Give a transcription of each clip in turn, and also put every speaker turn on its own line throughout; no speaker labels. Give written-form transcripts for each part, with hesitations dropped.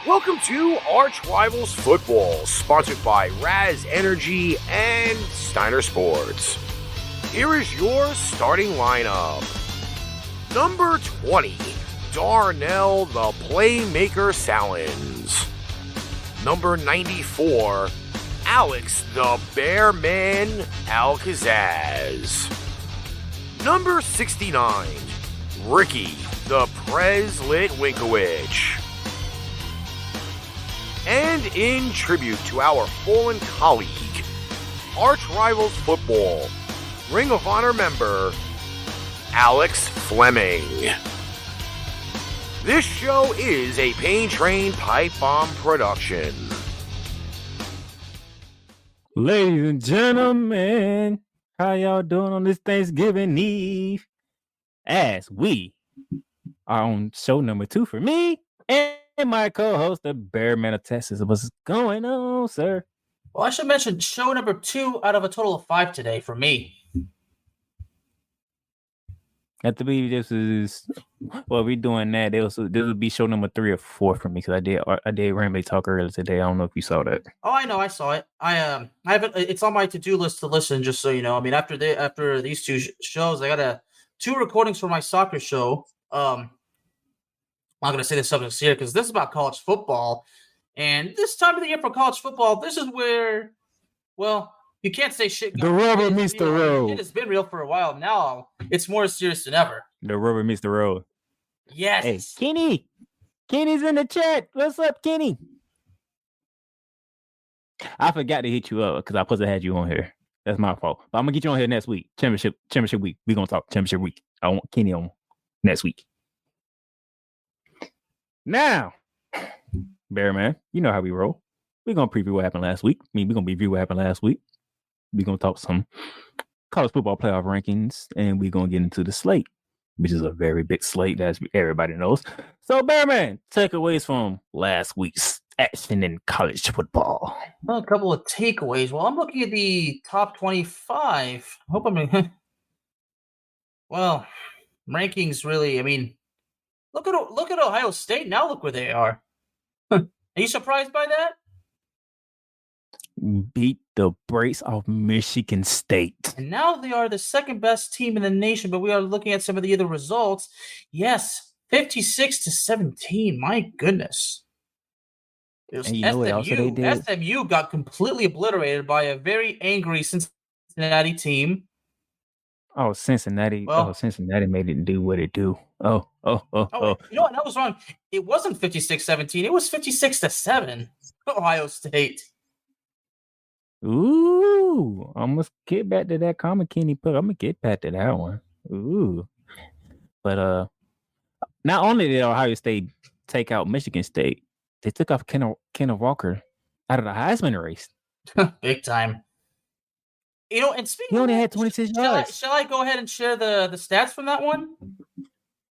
Welcome to ArchRivals Football, sponsored by Raz Energy and Steiner Sports. Here is your starting lineup. Number 20, Darnell the Playmaker Sallins. Number 94, Alex the Bearman Kazzaz. Number 69, Ricky the Preslit Winkowicz. And in tribute to our fallen colleague, ArchRivals Football, Ring of Honor member, Alex Fleming. This show is a Pain Train Pipe Bomb production.
Ladies and gentlemen, how y'all doing on this Thanksgiving Eve? As we are on show number 2 for me and my co-host, the Bearman of Texas. What's going on, sir?
Well, I should mention show number 2 out of a total of 5 today for me.
Have to be this is we're doing that. This will be show number 3 or 4 for me because I did Rambley Talk earlier today. I don't know if you saw that.
Oh, I know, I saw it. I haven't. It's on my to-do list to listen. Just so you know, I mean, after these 2 shows, I got 2 recordings for my soccer show. I'm not going to say the subjects here because this is about college football. And this time of the year for college football, this is where, well, you can't say shit.
The rubber meets the road.
It has been real for a while. Now it's more serious than ever.
The rubber meets the road.
Yes.
Hey, Kenny. Kenny's in the chat. What's up, Kenny? I forgot to hit you up because I supposed to have you on here. That's my fault. But I'm going to get you on here next week. Championship week. We're going to talk championship week. I want Kenny on next week. Now, Bearman, you know how we roll. We're going to preview what happened last week. We're going to review what happened last week. We're going to talk some college football playoff rankings, and we're going to get into the slate, which is a very big slate, as everybody knows. So, Bearman, takeaways from last week's action in college football.
Well, a couple of takeaways. Well, I'm looking at the top 25. I hope I'm well, rankings really, I mean, Look at Ohio State. Now look where they are. Are you surprised by that?
Beat the brakes off Michigan State.
And now they are the second best team in the nation, but we are looking at some of the other results. Yes, 56-17. My goodness.
And you know what else they did?
SMU got completely obliterated by a very angry Cincinnati team.
Oh, Cincinnati. Cincinnati made it do what it do. Oh.
You know what? That was wrong. It wasn't 56-17. It was 56-7. Ohio State.
Ooh. I'm going to get back to that comment Kenny put. I'm going to get back to that one. Ooh. But not only did Ohio State take out Michigan State, they took off Kenneth Walker out of the Heisman race.
Big time. You know, and speaking
he only had 26 yards.
Shall I go ahead and share the stats from that one?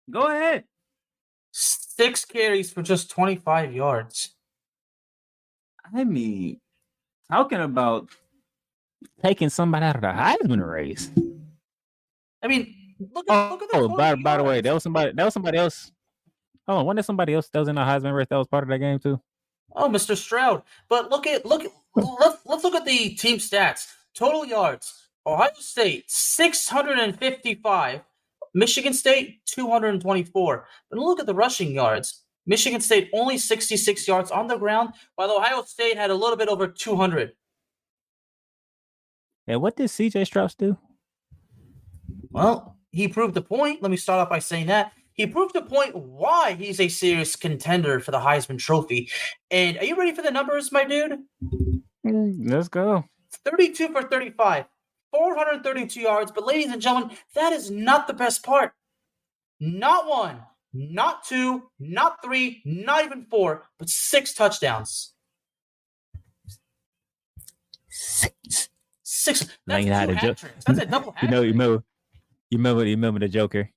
Go ahead.
6 carries for just 25 yards.
I mean, talking about taking somebody out of the Heisman race.
I mean, look at that.
By the way, that was somebody else. Oh, wasn't there somebody else that was in the Heisman race that was part of that game too?
Oh, Mr. Stroud. But let's look at the team stats. Total yards, Ohio State, 655. Michigan State, 224. But look at the rushing yards. Michigan State only 66 yards on the ground, while Ohio State had a little bit over 200.
And what did C.J. Strauss do?
Well, he proved the point. Let me start off by saying that. He proved the point why he's a serious contender for the Heisman Trophy. And are you ready for the numbers, my dude?
Let's go.
32 for 35, 432 yards. But ladies and gentlemen, that is not the best part. Not 1, not 2, not 3, not even 4, but 6 touchdowns. 6. That's 2 hat tricks. That's a double hat trick.
You remember the Joker?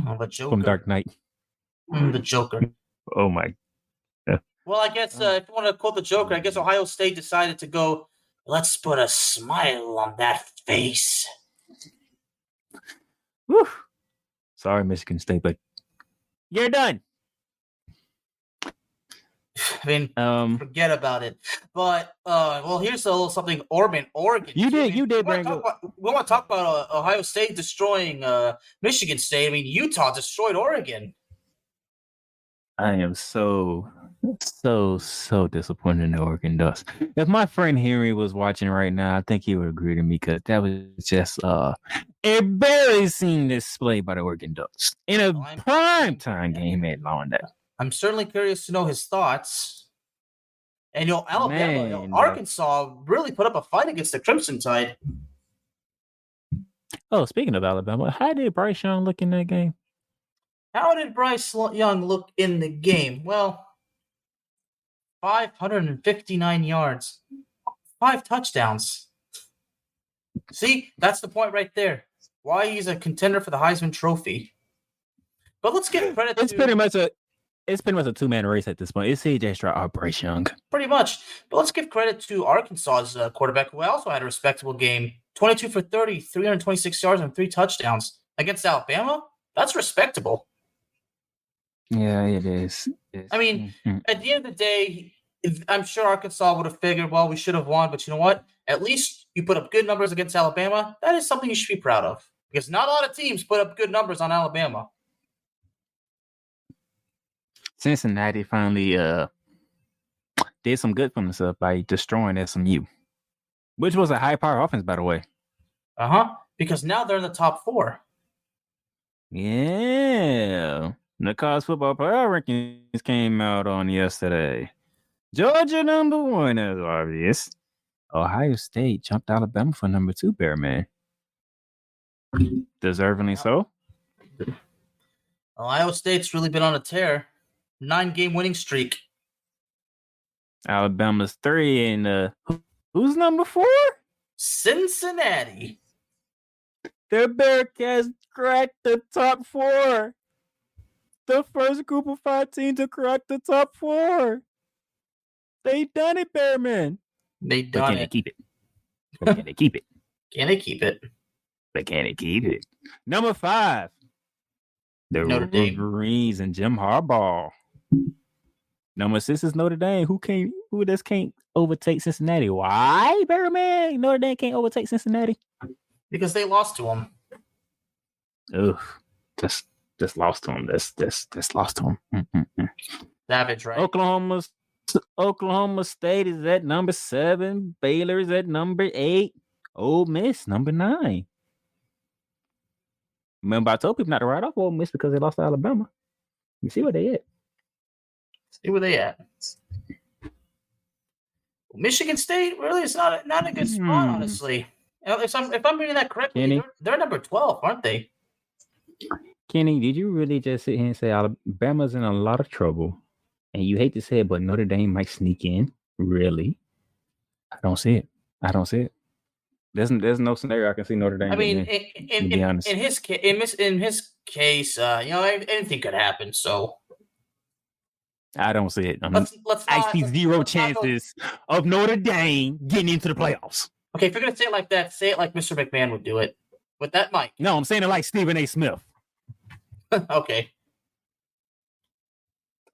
Oh, the Joker.
From Dark Knight.
The Joker.
Oh, my.
Well, I guess if you want to quote the Joker, I guess Ohio State decided to go, let's put a smile on that face.
Whew. Sorry, Michigan State, but you're done.
mean, forget about it. But well, here's a little something. Oregon.
You did bring up.
We want to talk about Ohio State destroying Michigan State. I mean, Utah destroyed Oregon.
I am so disappointed in the Oregon Ducks. If my friend Henry was watching right now, I think he would agree to me because that was just embarrassing display by the Oregon Ducks in a primetime game at Lawndale.
I'm certainly curious to know his thoughts. And Alabama, Arkansas really put up a fight against the Crimson Tide.
Oh, speaking of Alabama, how did Bryce Young look in that game?
How did Bryce Young look in the game? Well, 559 yards, 5 touchdowns. See, that's the point right there. Why he's a contender for the Heisman Trophy. But let's give credit to...
It's pretty much a two-man race at this point. It's CJ Stroud or Bryce Young.
Pretty much. But let's give credit to Arkansas's quarterback, who also had a respectable game. 22 for 30, 326 yards, and 3 touchdowns. Against Alabama, that's respectable.
Yeah, it is.
I mean, at the end of the day, I'm sure Arkansas would have figured, well, we should have won. But you know what? At least you put up good numbers against Alabama. That is something you should be proud of. Because not a lot of teams put up good numbers on Alabama.
Cincinnati finally did some good for themselves by destroying SMU, which was a high-power offense, by the way.
Because now they're in the top 4.
Yeah. The college football playoff rankings came out on yesterday. Georgia number 1, as obvious. Ohio State jumped Alabama for number 2, Bearman. Deservingly so.
Ohio State's really been on a tear. 9-game winning streak.
Alabama's 3, and who's number 4?
Cincinnati.
The Bearcats cracked the top 4. The first group of 5 teams to crack the top 4. They done it, Bearman.
They done it.
They keep it? But can they keep it?
Can they keep it?
But can they keep it? Number 5. The Wolverines and Jim Harbaugh. Number 6 is Notre Dame. Who just can't overtake Cincinnati? Why, Bearman? Notre Dame can't overtake Cincinnati?
Because they lost to them.
Ugh. Just lost to him. Just lost to him.
Savage, right?
Oklahoma State is at number 7. Baylor is at number 8. Ole Miss, number 9. Remember, I told people not to write off Ole Miss because they lost to Alabama. You see where they at.
Michigan State really is not a good spot, honestly. If I'm reading that correctly,
Kenny,
they're number 12, aren't they?
Kenny, did you really just sit here and say Alabama's in a lot of trouble? And you hate to say it, but Notre Dame might sneak in? Really? I don't see it. There's no scenario I can see Notre Dame.
I mean, in his case, anything could happen. So
I don't see it.
I
see zero chances of Notre Dame getting into the playoffs.
Okay, if you're gonna say it like that, say it like Mr. McMahon would do it with that mic.
No, I'm saying it like Stephen A. Smith.
Okay.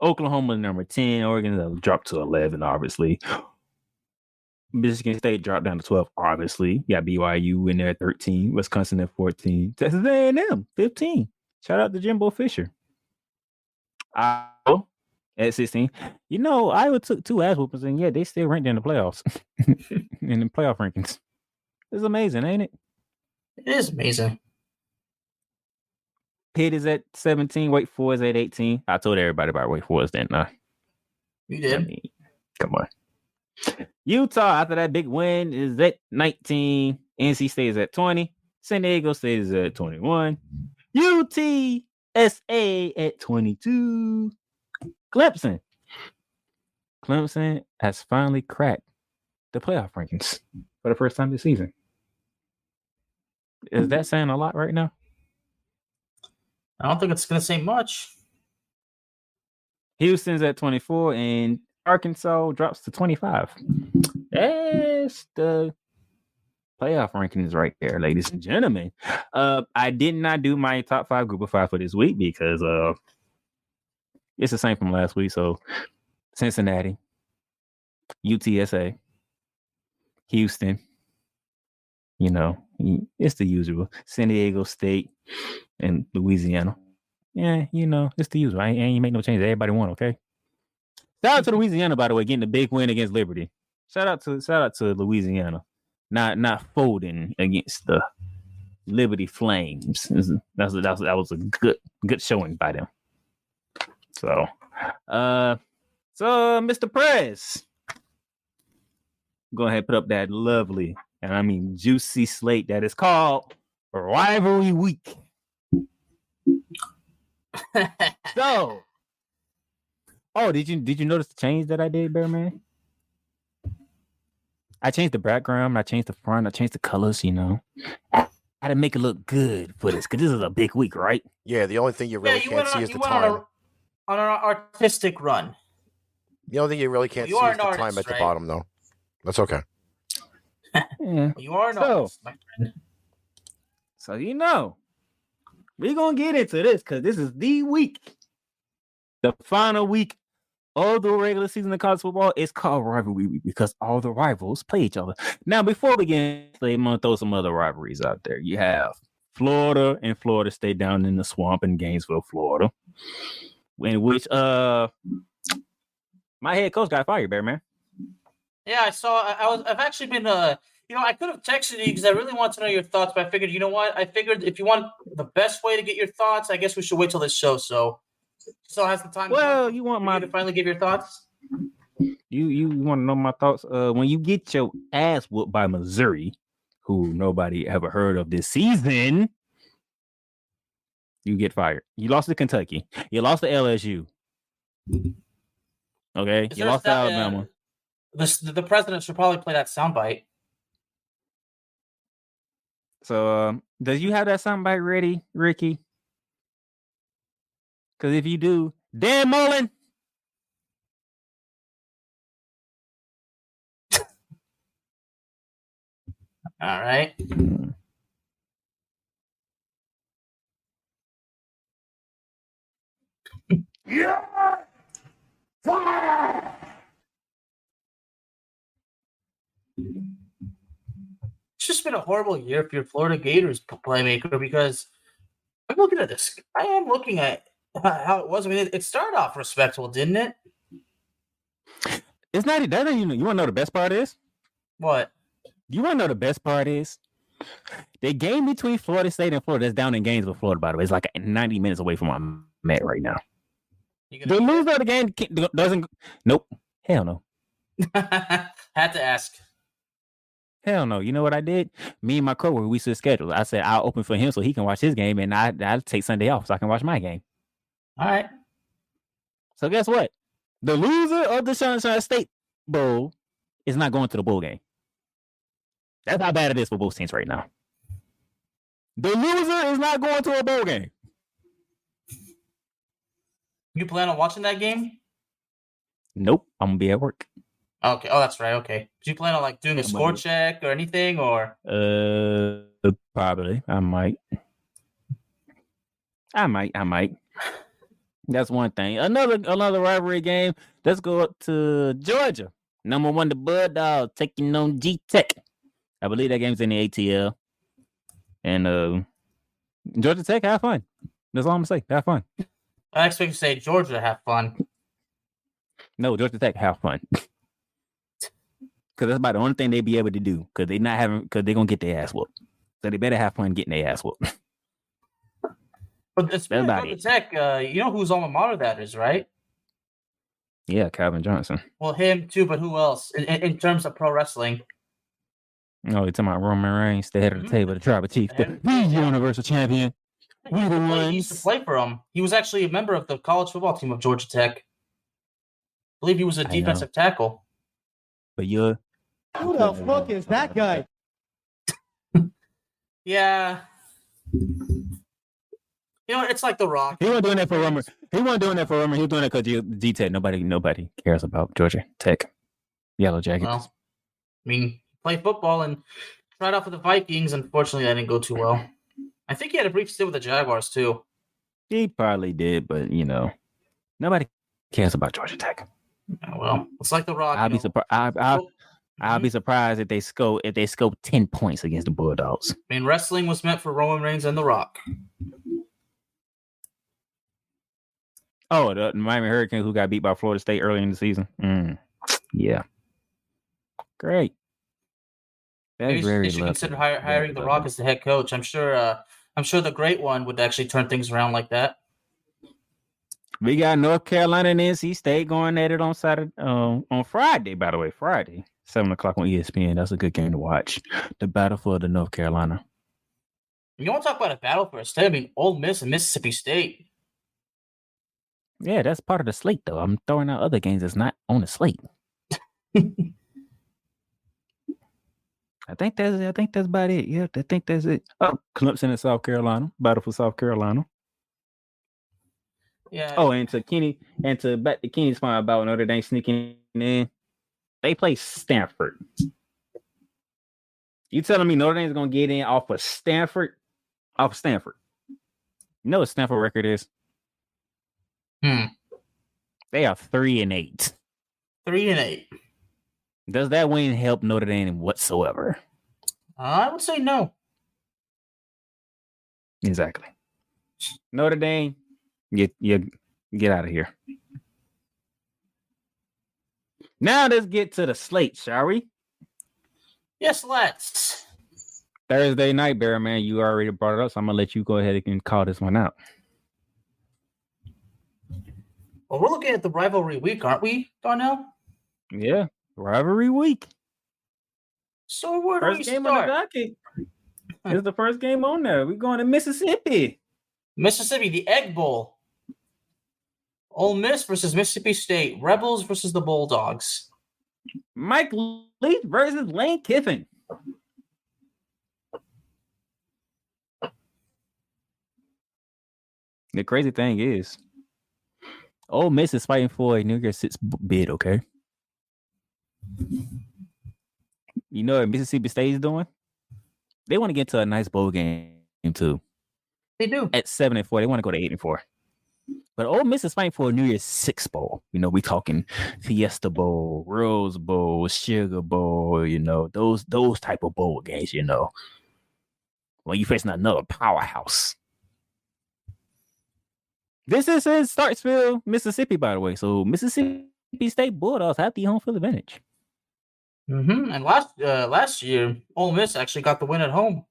Oklahoma number 10. Oregon dropped to 11, obviously. Michigan State dropped down to 12, obviously. You got BYU in there at 13. Wisconsin at 14. Texas A&M, 15. Shout out to Jimbo Fisher. Iowa at 16. Iowa took 2 ass whoopers, and they still ranked in the playoffs. In the playoff rankings. It's amazing, ain't it?
It is amazing.
Pitt is at 17. Wake Forest at 18. I told everybody about Wake Forest, didn't I?
You did.
I mean, come on. Utah, after that big win, is at 19. NC State is at 20. San Diego State is at 21. UTSA at 22. Clemson has finally cracked the playoff rankings for the first time this season. Is that saying a lot right now?
I don't think it's going to say much.
Houston's at 24 and Arkansas drops to 25. That's the playoff rankings right there, ladies and gentlemen. I did not do my top 5 group of 5 for this week because it's the same from last week. So Cincinnati, UTSA, Houston. You know, it's the usual. San Diego State and Louisiana. Yeah, you know, it's the usual. I ain't make no changes. Everybody won, okay? Shout out to Louisiana, by the way, getting the big win against Liberty. Shout out to Louisiana, not folding against the Liberty Flames. That was a good showing by them. So, Mr. Prez, go ahead and put up that lovely, and I mean juicy slate that is called Rivalry Week. So, did you notice the change that I did, Bearman? I changed the background, I changed the front, I changed the colors, you know. I had to make it look good for this, because this is a big week, right?
Yeah, the only thing you really can't see is the time.
On an artistic run.
The only thing you really can't see is the time at the bottom, though. That's okay.
Yeah.
You are an artist, my friend.
So, you know, we're going to get into this, because this is the week. The final week of the regular season of college football. Is called Rivalry Week because all the rivals play each other. Now, before we get into it, I'm going to throw some other rivalries out there. You have Florida and Florida State down in the swamp in Gainesville, Florida, in which my head coach got fired, Bearman.
Yeah, I saw. I've actually been. I could have texted you because I really want to know your thoughts, but I figured, you know what? I figured if you want the best way to get your thoughts, I guess we should wait till this show. So has the time.
Well, you want
to finally give your thoughts?
You want to know my thoughts? When you get your ass whooped by Missouri, who nobody ever heard of this season, you get fired. You lost to Kentucky. You lost to LSU. Okay, you lost to Alabama.
The president should probably play that soundbite.
So, does you have that soundbite ready, Ricky? Because if you do, Dan Mullen.
All right.
Yeah. Fire!
It's just been a horrible year for your Florida Gators, Playmaker, because I'm looking at this. I am looking at how it was. I mean, it started off respectable, didn't it?
It's not that. You want to know the best part is?
What?
You want to know the best part is? The game between Florida State and Florida is down in Gainesville, Florida, by the way. It's like 90 minutes away from where I'm at right now. The loser of the game doesn't... Nope. Hell no.
Had to ask.
Hell no. You know what I did? Me and my coworker, we switched schedules. I said I'll open for him so he can watch his game, and I'll take Sunday off so I can watch my game.
All right.
So guess what? The loser of the Sunshine State Bowl is not going to the bowl game. That's how bad it is for both teams right now. The loser is not going to a bowl game.
You plan on watching that game?
Nope. I'm going to be at work.
Okay. Oh, that's right. Okay. Do you plan on doing a score check or anything, or?
Probably. I might. That's one thing. Another rivalry game. Let's go up to Georgia. Number 1, the Bulldogs taking on G-Tech. I believe that game's in the ATL. And Georgia Tech, have fun. That's all I'm going to say. Have fun.
I expect you to say Georgia, have fun.
No, Georgia Tech, have fun. Because that's about the only thing they be able to do. Because they're going to get their ass whooped. So they better have fun getting their ass whooped.
But speaking of Georgia Tech, you know whose alma mater that is, right?
Yeah, Calvin Johnson.
Well, him too, but who else in terms of pro wrestling?
No, you're talking about Roman Reigns, the head of the table, the tribal chief, the Universal Champion. We the ones.
He used to play for him. He was actually a member of the college football team of Georgia Tech. I believe he was a defensive tackle.
But who
the fuck is that guy?
Yeah. You know, it's like The Rock.
He wasn't doing that for Roman. He wasn't doing that for Roman. He was doing that because G-Tech. Nobody cares about Georgia Tech. Yellow Jackets.
Well, I mean, play football and tried out for the Vikings. Unfortunately, that didn't go too well. I think he had a brief stint with the Jaguars, too.
He probably did, but, nobody cares about Georgia Tech.
Well, it's like the Rock.
I'll be surprised. I'll be surprised if they score 10 points against the Bulldogs.
I mean, wrestling was meant for Roman Reigns and the Rock.
Oh, the Miami Hurricanes who got beat by Florida State early in the season. Yeah, great.
Maybe they should consider hiring the Rock as the head coach. I'm sure the Great One would actually turn things around like that.
We got North Carolina and NC State going at it on Saturday, on Friday. By the way, Friday, 7:00 on ESPN. That's a good game to watch. The battle for the North Carolina.
You want to talk about a battle for a state? I mean, Ole Miss and Mississippi State.
Yeah, that's part of the slate, though. I'm throwing out other games that's not on the slate. I think that's about it. Yeah, I think that's it. Oh, Clemson and South Carolina. Battle for South Carolina.
Yeah.
Oh, and back to Kenny's point about Notre Dame sneaking in. They play Stanford. You telling me Notre Dame's gonna get in off of Stanford? Off of Stanford. You know what Stanford record is? They are 3-8.
3-8.
Does that win help Notre Dame whatsoever?
I would say no.
Exactly. Notre Dame, get out of here. Now let's get to the slate, shall we?
Yes, let's.
Thursday night, Bear Man, you already brought it up, so I'm gonna let you go ahead and call this one out.
Well, we're looking at the rivalry week, aren't we, Darnell?
Yeah, rivalry week.
So where do we
First game
start?
on the docket. It's the first game on there. We're going to Mississippi.
Mississippi, the Egg Bowl. Ole Miss versus Mississippi State. Rebels versus the Bulldogs.
Mike Leach versus Lane Kiffin. The crazy thing is, Ole Miss is fighting for a New Year's Six bid, okay? You know what Mississippi State is doing? They want to get to a nice bowl game, too.
They do.
At 7-4, they want to go to 8-4. But Ole Miss is fighting for a New Year's Six bowl. You know, we talking Fiesta Bowl, Rose Bowl, Sugar Bowl, you know, those type of bowl games, you know. When you facing another powerhouse. This is in Starksville, Mississippi, by the way. So Mississippi State Bulldogs have the home field advantage.
Mm-hmm. And last year, Ole Miss actually got the win at home.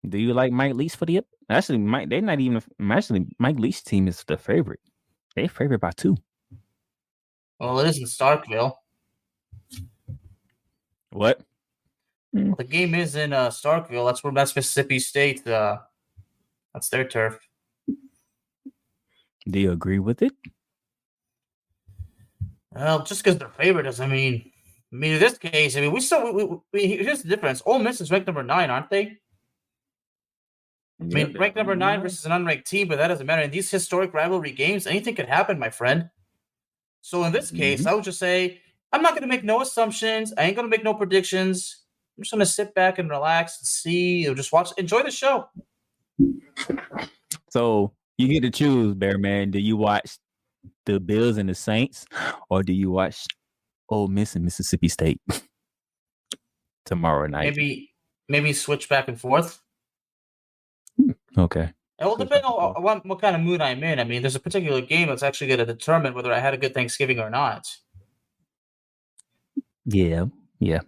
Do you like Mike Leach for the actually Mike? They're not even actually Mike Leach's team is the favorite. They're favored by 2.
Well, it is in Starkville.
What?
Well, the game is in Starkville. That's Mississippi State. That's their turf.
Do you agree with it?
Well, just because they're favored doesn't mean. I mean, in this case, I mean, here's the difference. Ole Miss is ranked number 9, aren't they? I mean, ranked number 9 versus an unranked team, but that doesn't matter. In these historic rivalry games, anything could happen, my friend. So in this case, I would just say, I'm not going to make no assumptions. I ain't going to make no predictions. I'm just going to sit back and relax and see, or just enjoy the show.
So you get to choose, Bear Man. Do you watch the Bills and the Saints, or do you watch Ole Miss and Mississippi State tomorrow night?
Maybe switch back and forth.
Okay.
It will depend on what kind of mood I'm in. I mean, there's a particular game that's actually going to determine whether I had a good Thanksgiving or not.
Yeah. All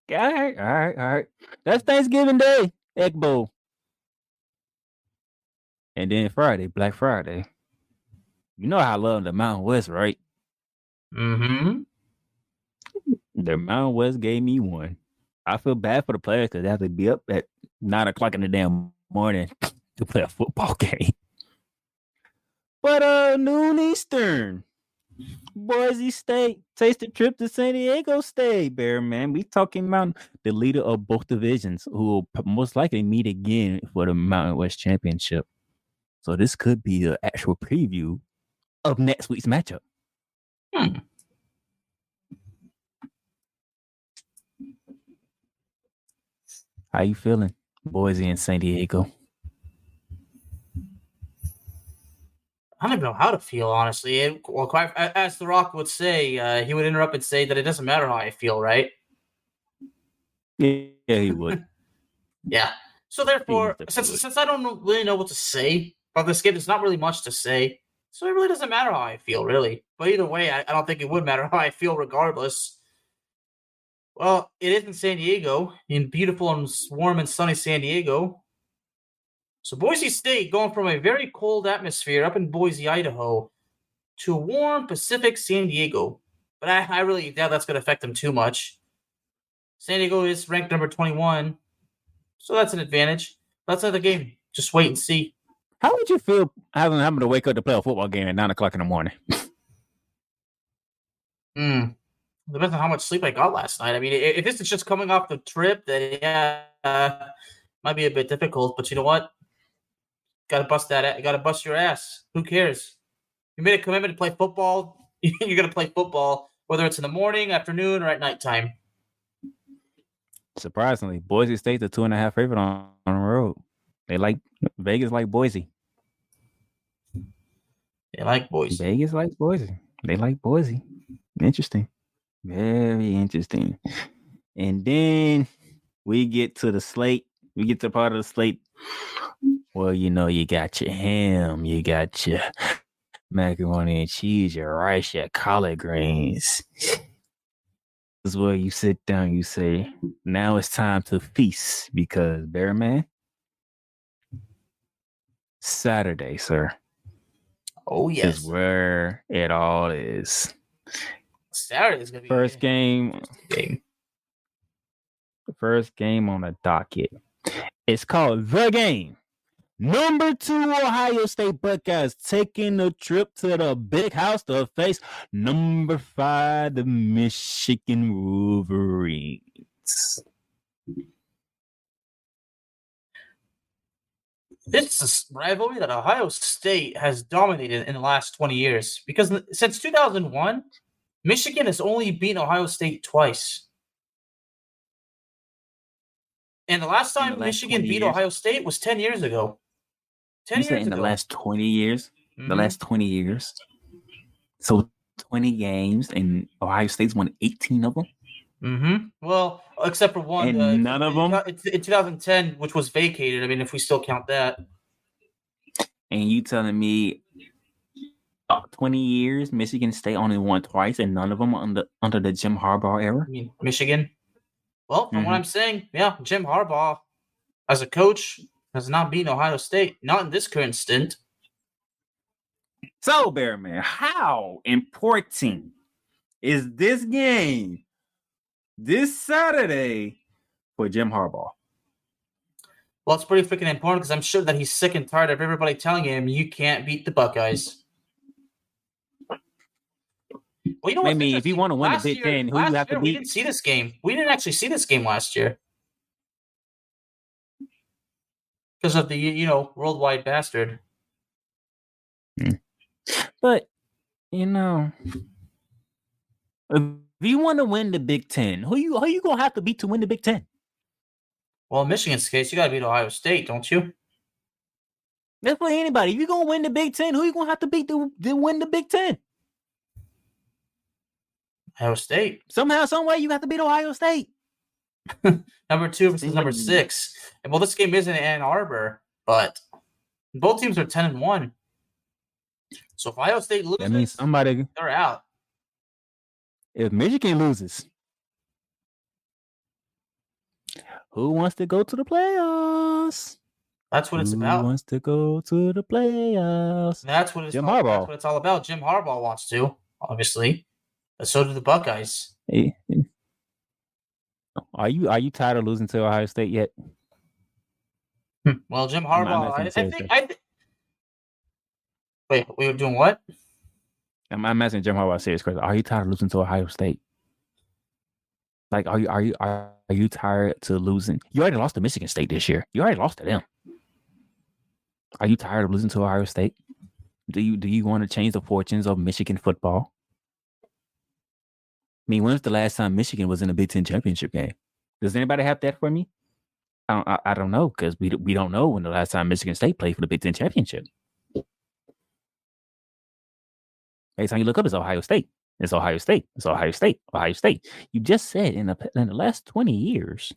right. That's Thanksgiving Day, Egg Bowl. And then Friday, Black Friday. You know how I love the Mountain West, right?
Mm-hmm.
The Mountain West gave me one. I feel bad for the players because they have to be up at 9:00 in the damn morning to play a football game. But noon Eastern, Boise State takes the trip to San Diego State, Bear Man. We talking about the leader of both divisions who will most likely meet again for the Mountain West Championship. So this could be an actual preview of next week's matchup. How you feeling, Boise and San Diego?
I don't even know how to feel, honestly. As The Rock would say, he would interrupt and say that it doesn't matter how I feel, right?
Yeah, he would.
Yeah. So therefore,
He
since I don't really know what to say about this game, there's not really much to say. So it really doesn't matter how I feel, really. But either way, I don't think it would matter how I feel regardless. Well, it is in San Diego, in beautiful and warm and sunny San Diego. So Boise State going from a very cold atmosphere up in Boise, Idaho, to warm Pacific San Diego. But I really doubt that's going to affect them too much. San Diego is ranked number 21, so that's an advantage. That's another game. Just wait and see.
How would you feel having to wake up to play a football game at 9:00 in the morning?
Depends on how much sleep I got last night. I mean, if this is just coming off the trip, then yeah, might be a bit difficult. But you know what? Got to bust your ass. Who cares? You made a commitment to play football. You're gonna play football, whether it's in the morning, afternoon, or at nighttime.
Surprisingly, Boise State's a 2.5 favorite on the road. They like Vegas, like Boise.
They like Boise.
Vegas likes Boise. They like Boise. Interesting. Very interesting. And then we get to the slate. We get to part of the slate. Well, you got your ham, you got your macaroni and cheese, your rice, your collard greens. This is where you sit down, you say, now it's time to feast, because Bear Man, Saturday, sir.
Oh, yes.
Is where it all is.
Saturday is going to be
first game. The first game on the docket. It's called The Game. Number 2 Ohio State Buckeyes taking a trip to the big house to face number 5, the Michigan Wolverines.
It's a rivalry that Ohio State has dominated in the last 20 years, because since 2001, Michigan has only beaten Ohio State twice. And the last time Michigan beat Ohio State was 10 years ago. 10
you
years
said in
ago.
The last 20 years?
Mm-hmm.
The last 20 years? So 20 games, and Ohio State's won 18 of them?
Mm-hmm. Well, except for one.
And none of them?
In 2010, which was vacated. I mean, if we still count that.
And you telling me 20 years, Michigan State only won twice, and none of them under the Jim Harbaugh era?
I mean, Michigan? Well, from what I'm saying, yeah, Jim Harbaugh, as a coach, has not beaten Ohio State. Not in this current stint.
So, Bearman, how important is this game this Saturday for Jim Harbaugh?
Well, it's pretty freaking important, because I'm sure that he's sick and tired of everybody telling him you can't beat the Buckeyes. Well, you know what?
Maybe if you want to win the Big Ten, who you have to beat?
We didn't see this game. We didn't actually see this game last year because of the worldwide bastard.
But if you want to win the Big Ten, who you gonna have to beat to win the Big Ten?
Well, in Michigan's case, you got to beat Ohio State, don't you?
That's for anybody. If you're gonna win the Big Ten, who you gonna have to beat to win the Big Ten?
Ohio State.
Somehow, some way, you have to beat Ohio State.
Number 2 versus number 6. And well, this game is in Ann Arbor, but both teams are 10-1. So if Ohio State loses,
that means
they're out.
If Michigan loses, who wants to go to the playoffs?
That's what it's about.
Who wants to go to the playoffs?
That's what it's
Jim Harbaugh.
That's what it's all about. Jim Harbaugh wants to, obviously. But so do the Buckeyes.
Hey. Are you tired of losing to Ohio State yet?
Well, Jim Harbaugh, I think. Wait, we were doing what?
I'm asking Jim Harbaugh a serious question. Are you tired of losing to Ohio State? Like, are you tired to losing? You already lost to Michigan State this year. You already lost to them. Are you tired of losing to Ohio State? Do you want to change the fortunes of Michigan football? I mean, when was the last time Michigan was in a Big Ten championship game? Does anybody have that for me? I don't know, because we don't know when the last time Michigan State played for the Big Ten championship. Every time you look up, it's Ohio State. It's Ohio State. It's Ohio State. Ohio State. You just said in the last 20 years,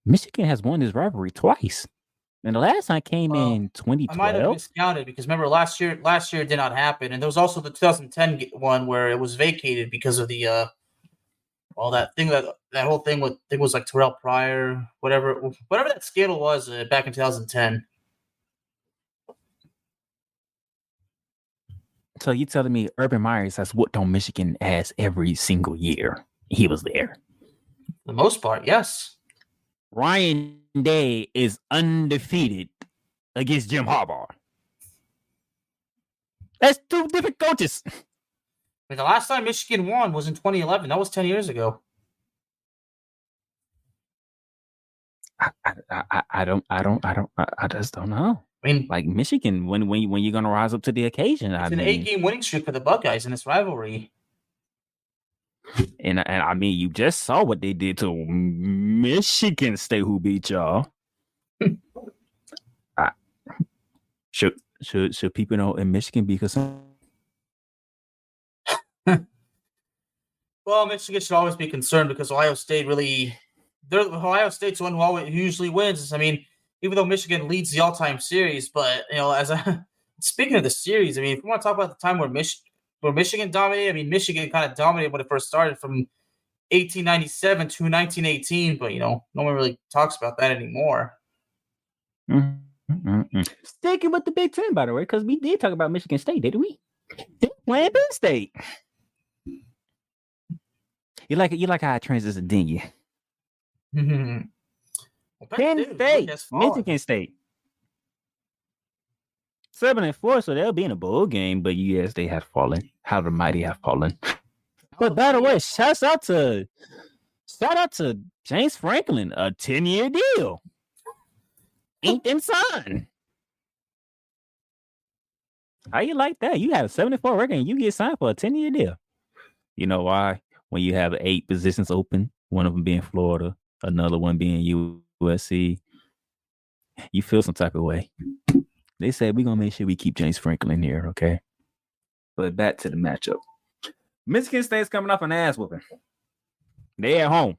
Michigan has won this rivalry twice. And the last time came in 2012.
I might have miscounted because remember last year it did not happen, and there was also the 2010 one where it was vacated because of the all that whole thing with I think it was like Terrell Pryor, whatever that scandal was back in 2010.
So you telling me Urban Myers has whooped on Michigan ass every single year he was there?
For the most part, yes.
Ryan Day is undefeated against Jim Harbaugh. That's two different coaches.
The last time Michigan won was in 2011. That was 10 years ago.
I just don't know.
I mean,
like Michigan, when you're gonna rise up to the occasion?
It's an 8-game winning streak for the Buckeyes in this rivalry.
And I mean, you just saw what they did to Michigan State, who beat y'all. Should people know in Michigan be concerned?
Well, Michigan should always be concerned because Ohio State's one who usually wins. I mean, even though Michigan leads the all-time series, but speaking of the series, I mean, if we want to talk about the time where Michigan dominated, I mean, Michigan kind of dominated when it first started from 1897 to 1918, but no one really talks about that anymore.
Sticking with the Big Ten, by the way, because we did talk about Michigan State, didn't we? Playing Penn State. You like how I transitioned, didn't you? Penn State, Michigan State. 7-4, so they'll be in a bowl game, but yes, they have fallen. How the mighty have fallen. But by the way, shout out to James Franklin, a 10-year deal. Inked and signed. How you like that? You have a 74 record and you get signed for a 10-year deal. You know why? When you have 8 positions open, one of them being Florida, another one being USC, you feel some type of way. They said we're gonna make sure we keep James Franklin here, okay? But back to the matchup. Michigan State's coming off an ass whooping. They at home.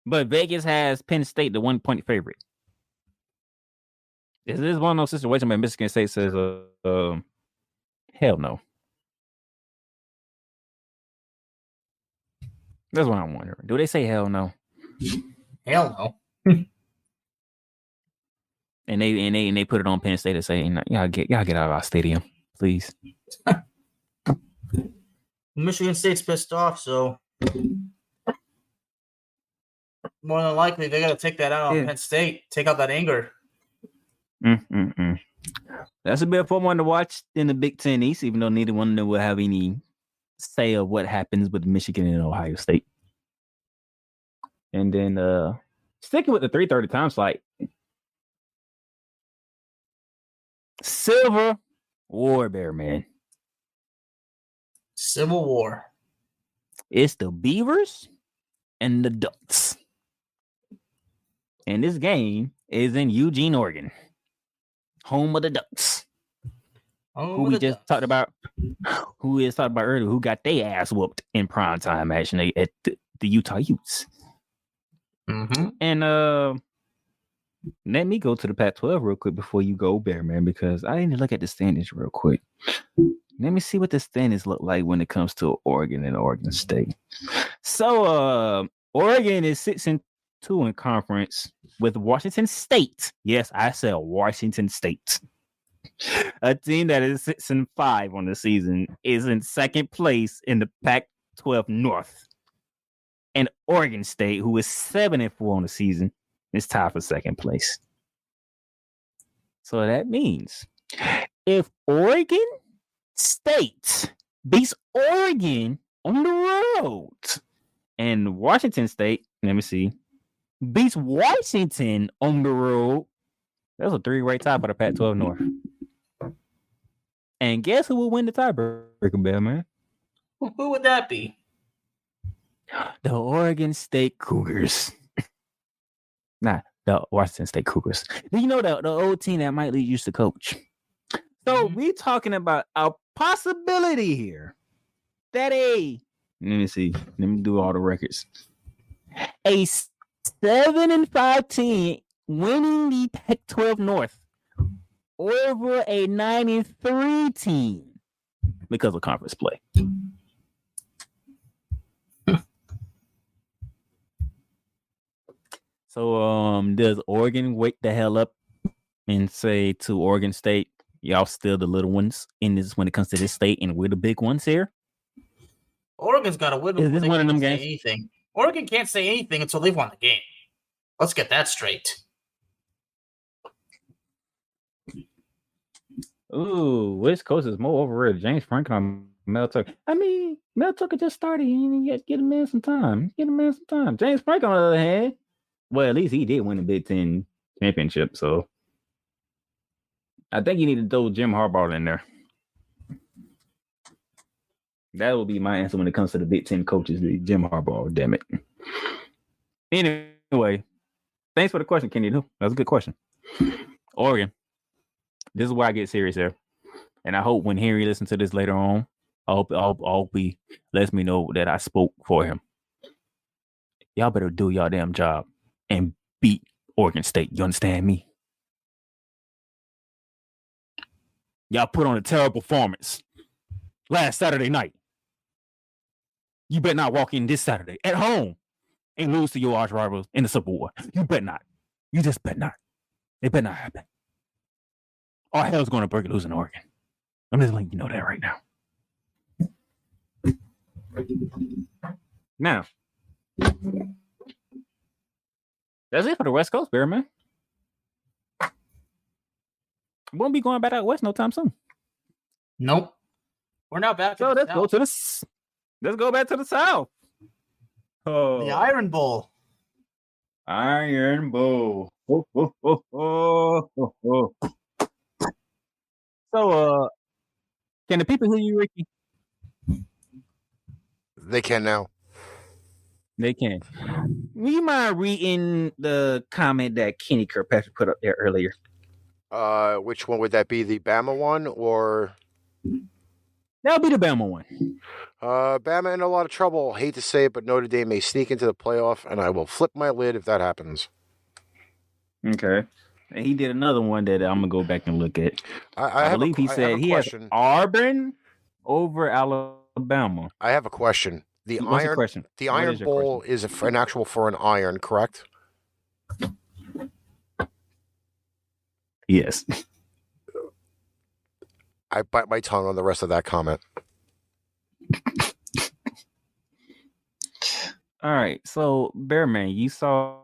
But Vegas has Penn State the 1-point favorite. Is this one of those situations where Michigan State says, hell no? That's what I'm wondering. Do they say hell no?
Hell no.
And they put it on Penn State to say, y'all get out of our stadium, please.
Michigan State's pissed off, so more than likely they're gonna take that out on Penn State. Take out that anger.
That's a bit of fun one to watch in the Big Ten East, even though neither one of them will have any say of what happens with Michigan and Ohio State. And then sticking with the 3:30 time slot, Civil War, Bear Man.
Civil War.
It's the Beavers and the Ducks. And this game is in Eugene, Oregon. Home of the Ducks. Who we just talked about earlier, who got their ass whooped in primetime action at the Utah Utes.
Mm-hmm.
And let me go to the Pac-12 real quick before you go, Bear Man, because I need to look at the standings real quick. Let me see what the standings look like when it comes to Oregon and Oregon State. So Oregon is 6-2 in conference with Washington State. Yes, I said Washington State. A team that is 6-5 on the season is in second place in the Pac-12 North. And Oregon State, who is 7-4 on the season, is tied for second place. So that means if Oregon State beats Oregon on the road and Washington State, let me see, beats Washington on the road, that's a 3-way tie for the Pac-12 North. And guess who will win the tiebreaker, Bear Man?
Who would that be?
The Oregon State Cougars. Nah, the Washington State Cougars. Do you know the old team that Mike Lee used to coach? So we talking about a possibility here that let me see. Let me do all the records. A 7-5 team winning the Pac-12 North over a 9-3 team because of conference play. So does Oregon wake the hell up and say to Oregon State, y'all still the little ones in this when it comes to this state, and we're the big ones here?
Oregon's got to win.
Is this one of them games?
Anything. Oregon can't say anything until they've won the game. Let's get that straight.
Ooh, West Coast is more overrated. James Franklin on Mel Tucker. I mean, Mel Tucker just started. You got to get a man some time. James Franklin, on the other hand, well, at least he did win the Big Ten championship. So I think you need to throw Jim Harbaugh in there. That will be my answer when it comes to the Big Ten coaches, Jim Harbaugh, damn it. Anyway, thanks for the question, Kenny. That was a good question. Oregon. This is where I get serious here. And I hope when Henry listens to this later on, I hope he lets me know that I spoke for him. Y'all better do y'all damn job and beat Oregon State. You understand me? Y'all put on a terrible performance last Saturday night. You better not walk in this Saturday at home and lose to your arch rivals in the Super Bowl. You better not. You just better not. It better not happen. Or hell's going to break loose in Oregon. I'm just letting you know that right now. Now, that's it for the West Coast, Bear Man. We won't be going back out west no time soon.
Nope. We're now back.
So let's go to the. Let's go back to the South. Oh,
the Iron Bowl.
Iron Bowl. Oh. So, can the people hear you, Ricky?
They can now.
They can. Will you mind reading the comment that Kenny Kirkpatrick put up there earlier?
Which one would that be? The Bama one or?
That'll be the Bama one.
Bama in a lot of trouble. Hate to say it, but Notre Dame may sneak into the playoff, and I will flip my lid if that happens.
Okay. And he did another one that I'm gonna go back and look at. I believe he said he has Auburn over Alabama.
I have a question. The Iron Bowl is an actual for an iron, correct?
Yes.
I bite my tongue on the rest of that comment.
All right. So, Bearman, you saw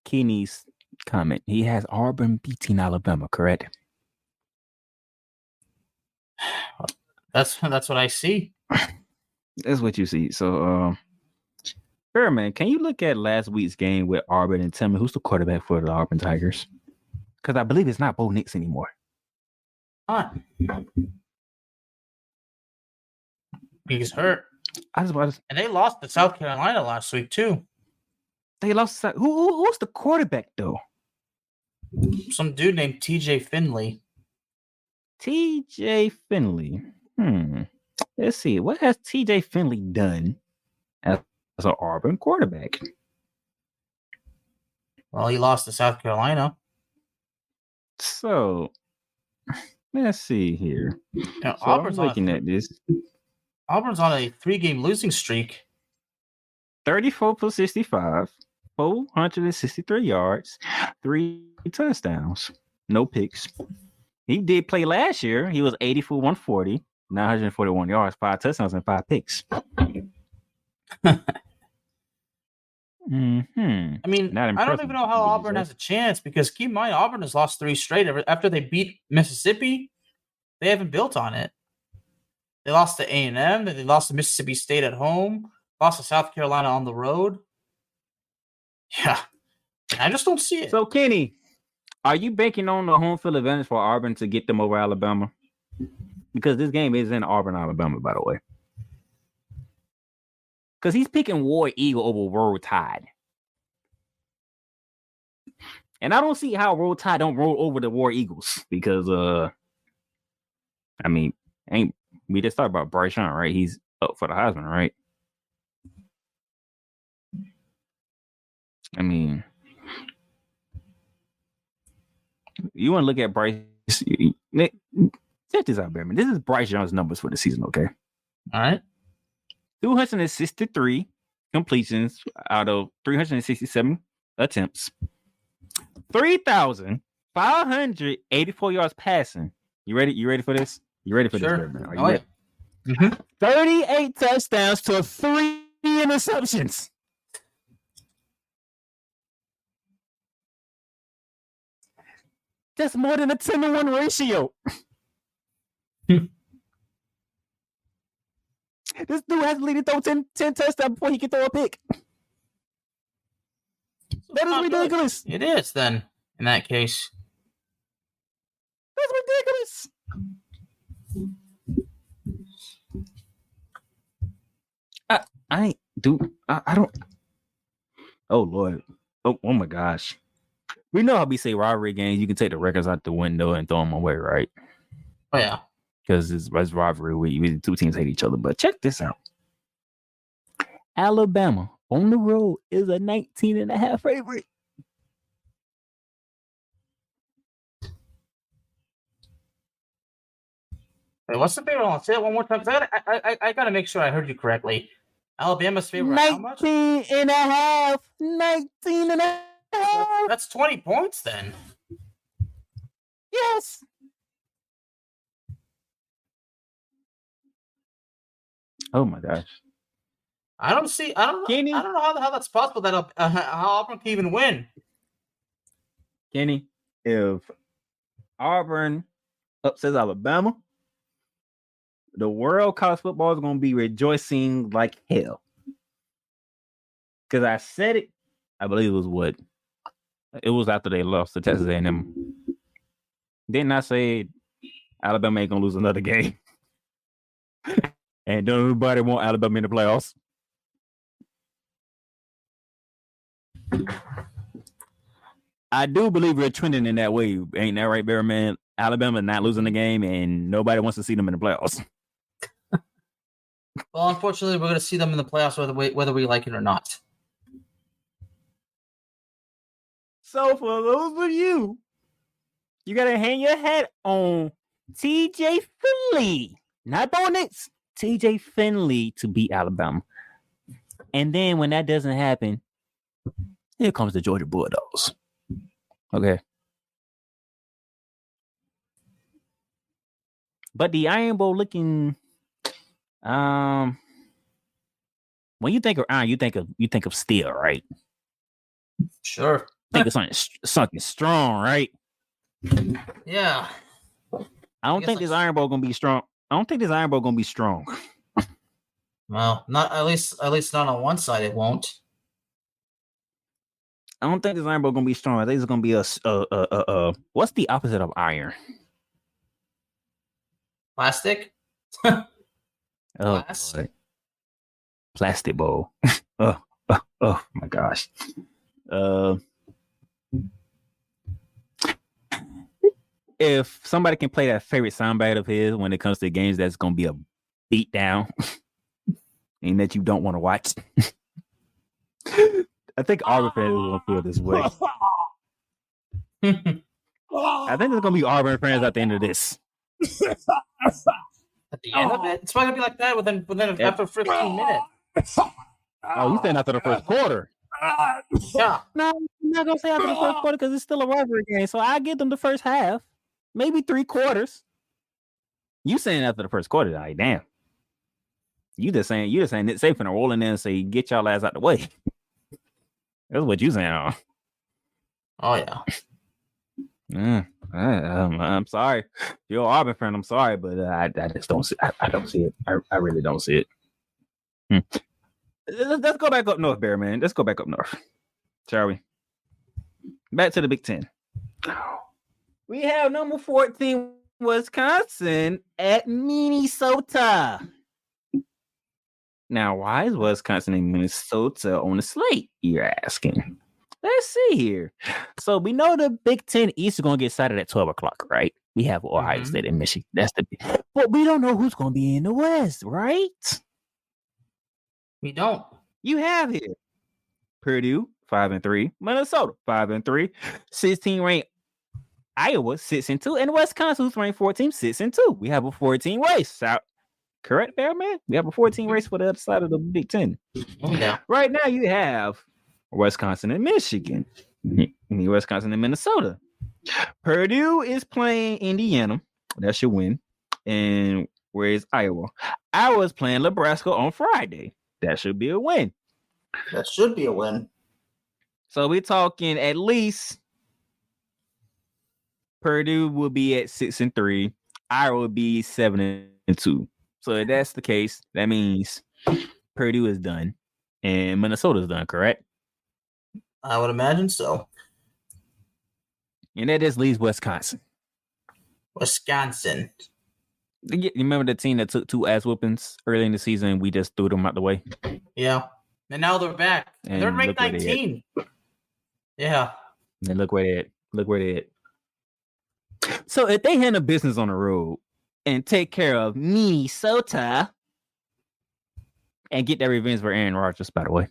Kenny's comment. He has Auburn beating Alabama, correct?
That's what I see.
That's what you see. So, Bearman, can you look at last week's game with Auburn and tell me who's the quarterback for the Auburn Tigers? Because I believe it's not Bo Nix anymore.
Huh. He's hurt. And they lost to South Carolina last week, too.
They lost. Who's the quarterback, though?
Some dude named TJ Finley.
TJ Finley. Let's see. What has TJ Finley done as an Auburn quarterback?
Well, he lost to South Carolina.
So, let's see here.
Now,
so Auburn's looking at this.
Auburn's on a 3-game losing streak.
34 for 65, 463 yards, 3 touchdowns, no picks. He did play last year. He was 80 for 140, 941 yards, 5 touchdowns, and 5 picks.
I mean, I don't even know how Auburn has a chance because keep in mind, Auburn has lost 3 straight. After they beat Mississippi, they haven't built on it. They lost to A&M. They lost to Mississippi State at home. Lost to South Carolina on the road. Yeah. I just don't see it.
So, Kenny, are you banking on the home field advantage for Auburn to get them over Alabama? Because this game is in Auburn, Alabama, by the way. Because he's picking War Eagle over Roll Tide. And I don't see how Roll Tide don't roll over the War Eagles. Because I mean, we just talked about Bryce Young, right? He's up for the Heisman, right? I mean, you want to look at Bryce? Nick, check this out, Bearman. This is Bryce Young's numbers for the season, okay?
All right.
263 completions out of 367 attempts. 3,584 yards passing. You ready? You ready for this? You ready for this, Bearman? Are you ready?
Yeah.
38 touchdowns to 3 interceptions. That's more than a 10-to-1 ratio. This dude has to lead to throw 10 touchdowns before he can throw a pick. That is ridiculous.
It is, then, in that case.
That's ridiculous. I don't. Oh, Lord. Oh my gosh. We know how we say rivalry games. You can take the records out the window and throw them away, right?
Oh, yeah.
Because it's rivalry week. Two teams hate each other. But check this out. Alabama on the road is a 19.5 favorite.
Wait, what's the favorite one? Say it one more time. I gotta make sure I heard you correctly. Alabama's favorite.
19.5. 19.5.
That's 20 points then.
Yes. Oh my gosh.
I don't know how that's possible that how Auburn can even win.
Kenny, if Auburn upsets Alabama, the world college football is going to be rejoicing like hell. Because I said it, I believe it was after they lost to Texas A&M. Didn't I say Alabama ain't going to lose another game? And don't nobody want Alabama in the playoffs? I do believe we're trending in that way. Ain't that right, Bear Man? Alabama not losing the game, and nobody wants to see them in the playoffs.
Well, unfortunately, we're going to see them in the playoffs whether we like it or not.
So for those of you got to hang your hat on TJ Finley, not Bonix, TJ Finley to beat Alabama. And then when that doesn't happen, here comes the Georgia Bulldogs. Okay. But the Iron Bowl looking, when you think of iron, you think of steel, right?
Sure.
Think of something strong, right?
Yeah.
I don't think this Iron Bowl gonna be strong. I don't think this Iron Bowl gonna be strong.
Well, not at least not on one side. It won't.
I don't think this Iron Bowl gonna be strong. I think it's gonna be a what's the opposite of iron?
Plastic.
Glass. Oh, plastic bowl. oh my gosh. If somebody can play that favorite soundbite of his when it comes to games that's gonna be a beat down and that you don't want to watch. I think Auburn fans will feel this way. I think there's gonna be Auburn fans at the end of this.
At the end of it, it's probably gonna be like that within after 15 minutes.
Oh, you saying after the first quarter?
Yeah.
No, I'm not gonna say after the first quarter because it's still a rivalry game. So I give them the first half, maybe 3 quarters. You saying after the first quarter? Like, damn. You just saying it's safe and rolling in and say get y'all ass out the way. That's what you saying.
Oh yeah.
I'm sorry. If you're an Auburn fan, I'm sorry, but I just don't see. I don't see it. I really don't see it. Let's go back up north, Bear Man. Let's go back up north, shall we? Back to the Big Ten. We have number 14, Wisconsin at Minnesota. Now, why is Wisconsin and Minnesota on the slate? You're asking. Let's see here. So we know the Big Ten East is going to get started at 12 o'clock, right? We have Ohio State and Michigan. But we don't know who's going to be in the West, right?
We don't.
You have here Purdue 5-3, Minnesota 5-3, 16 ranked Iowa 6-2, and Wisconsin, who's ranked 14, 6-2. We have a 14 race. Correct, there, man? We have a 14 race for the other side of the Big Ten.
Yeah.
Right now, you have Wisconsin and Michigan, Wisconsin and Minnesota. Purdue is playing Indiana. That should win. And where is Iowa? Iowa's playing Nebraska on Friday. That should be a win.
That should be a win.
So we're talking at least Purdue will be at 6-3. Iowa will be 7-2. So if that's the case, that means Purdue is done and Minnesota is done, correct?
I would imagine so.
And that just leaves Wisconsin.
Wisconsin.
You remember the team that took 2 ass whoopings early in the season and we just threw them out the way?
Yeah. And now they're back.
And
they're ranked 19. Yeah.
And look where they're at. Look where they're at. So if they handle business on the road and take care of Minnesota and get that revenge for Aaron Rodgers, by the way,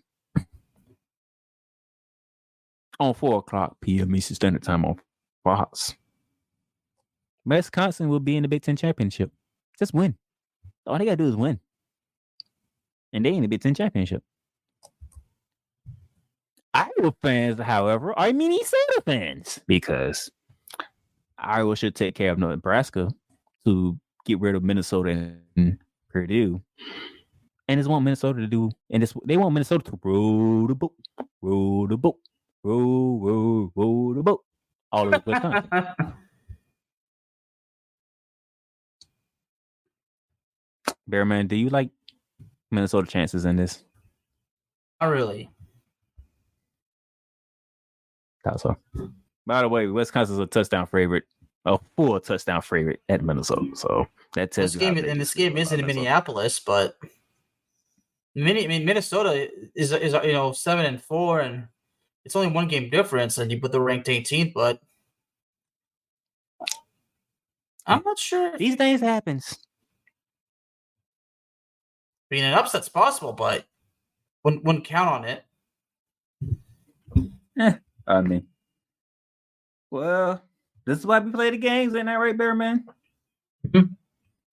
on 4:00 p.m. Eastern Standard Time on Fox, Wisconsin will be in the Big Ten Championship. Just win. All they got to do is win. And they in the Big Ten Championship. Iowa fans, however, are Minnesota fans because Iowa should take care of Nebraska to get rid of Minnesota and Purdue. And just want Minnesota to do, and they want Minnesota to row the boat, row the boat, row the boat, all over Wisconsin. Bearman, do you like Minnesota chances in this?
Not really.
Thought so. By the way, Wisconsin's a touchdown favorite, a full touchdown favorite at Minnesota. So that tells
this game isn't in Minneapolis, but Minnesota is 7-4, and it's only 1 game difference, and you put the ranked 18th. But I'm not sure.
These things happens.
I mean, an upset's possible, but wouldn't count on it.
I mean, well, this is why we play the games, ain't that right, Bearman? This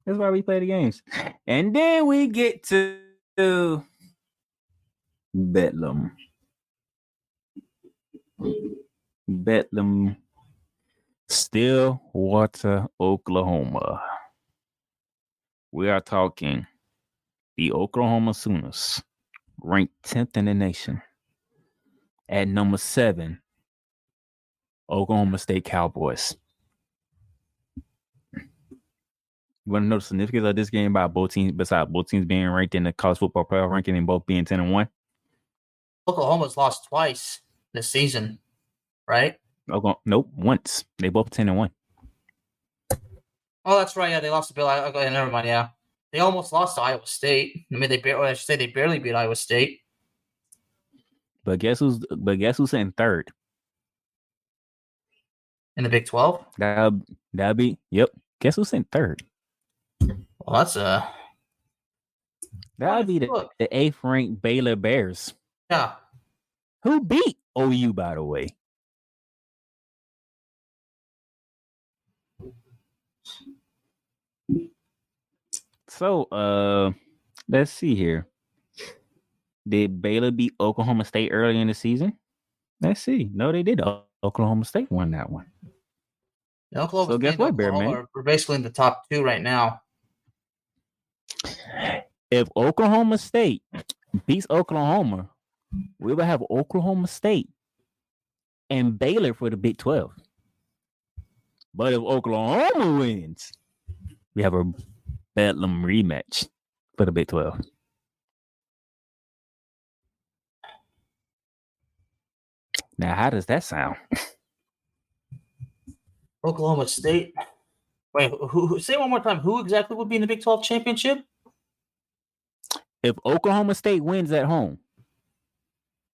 is why we play the games. And then we get to Bedlam, Stillwater, Oklahoma. We are talking the Oklahoma Sooners, ranked 10th in the nation. At number 7, Oklahoma State Cowboys. You want to know the significance of this game by both teams, besides both teams being ranked in the college football playoff ranking and both being 10-1?
Oklahoma's lost twice this season, right?
Nope, once. They both 10-1.
Oh, that's right. Yeah, they lost to Bill. Okay, never mind. Yeah, they almost lost to Iowa State. I mean, they barely beat Iowa State.
But guess who's in third?
In the Big 12?
That'll be, yep. Guess who's in third?
Well, that's
that'll be the 8th ranked Baylor Bears.
Yeah.
Who beat OU, by the way? So, let's see here. Did Baylor beat Oklahoma State early in the season? Let's see. No, they did. Oklahoma State won that one.
So guess what, Bearman? We're basically in the top 2 right now.
If Oklahoma State beats Oklahoma, we will have Oklahoma State and Baylor for the Big 12. But if Oklahoma wins, we have a Bedlam rematch for the Big 12. Now, how does that sound?
Oklahoma State. Wait, who? Say it one more time. Who exactly would be in the Big 12 championship?
If Oklahoma State wins at home,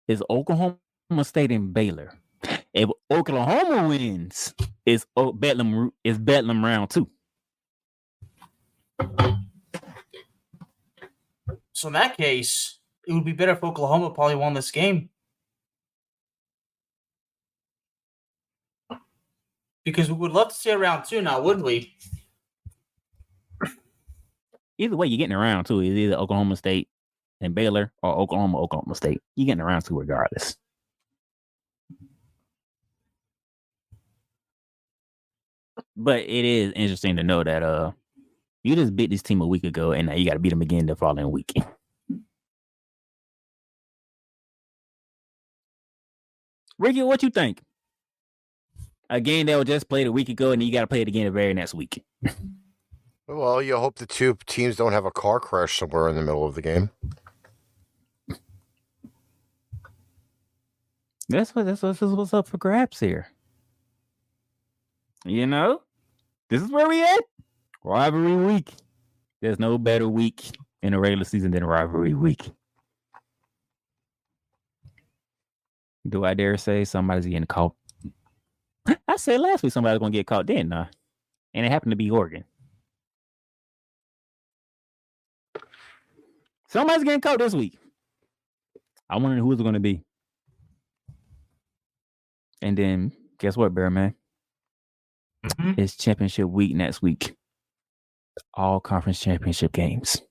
is Oklahoma State and Baylor. If Oklahoma wins, it's Bedlam round 2.
So in that case, it would be better if Oklahoma probably won this game. Because we would love to see a round 2 now, wouldn't we?
Either way, you're getting around 2. It's either Oklahoma State and Baylor or Oklahoma State. You're getting around 2 regardless. But it is interesting to know that you just beat this team a week ago, and now you got to beat them again the following week. Ricky, what you think? A game that was just played a week ago, and then you got to play it again the very next week.
Well, you hope the two teams don't have a car crash somewhere in the middle of the game.
That's what's up for grabs here. You know, this is where we at. Rivalry week. There's no better week in a regular season than a rivalry week. Do I dare say somebody's getting caught? I said last week somebody was going to get caught, didn't I? And it happened to be Oregon. Somebody's getting caught this week. I wonder who it's going to be. And then, guess what, Bear Man?
Mm-hmm.
It's championship week next week. All conference championship games.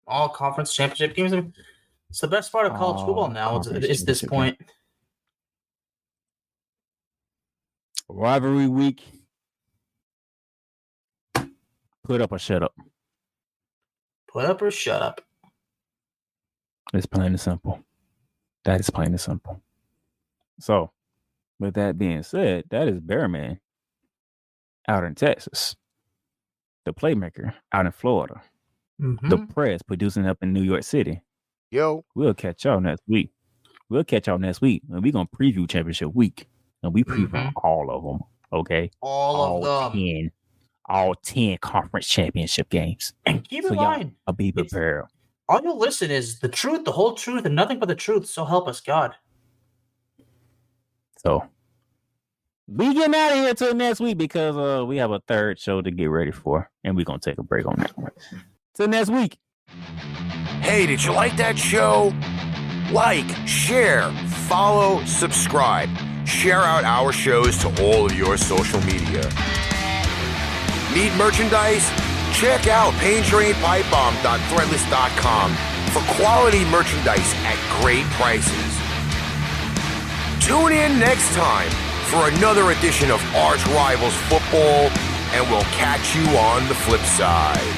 All conference championship games. It's the best part of college football now. It's this point.
Rivalry week. Put up or shut up.
Put up or shut up.
It's plain and simple. That is plain and simple. So, with that being said, that is Bearman out in Texas. The Playmaker out in Florida.
Mm-hmm.
The Press producing up in New York City.
Yo.
We'll catch y'all next week. And we're going to preview championship week. And we preview all of them. Okay?
All of them.
All 10 conference championship games.
And keep in mind,
I'll be prepared.
All you'll listen is the truth, the whole truth, and nothing but the truth. So help us God.
So we getting out of here till next week because we have a third show to get ready for, and we're gonna take a break on that one. Till next week.
Hey, did you like that show? Like, share, follow, subscribe. Share out our shows to all of your social media. Need merchandise? Check out paintrainpipebomb.threadless.com for quality merchandise at great prices. Tune in next time for another edition of ArchRivals Football, and we'll catch you on the flip side.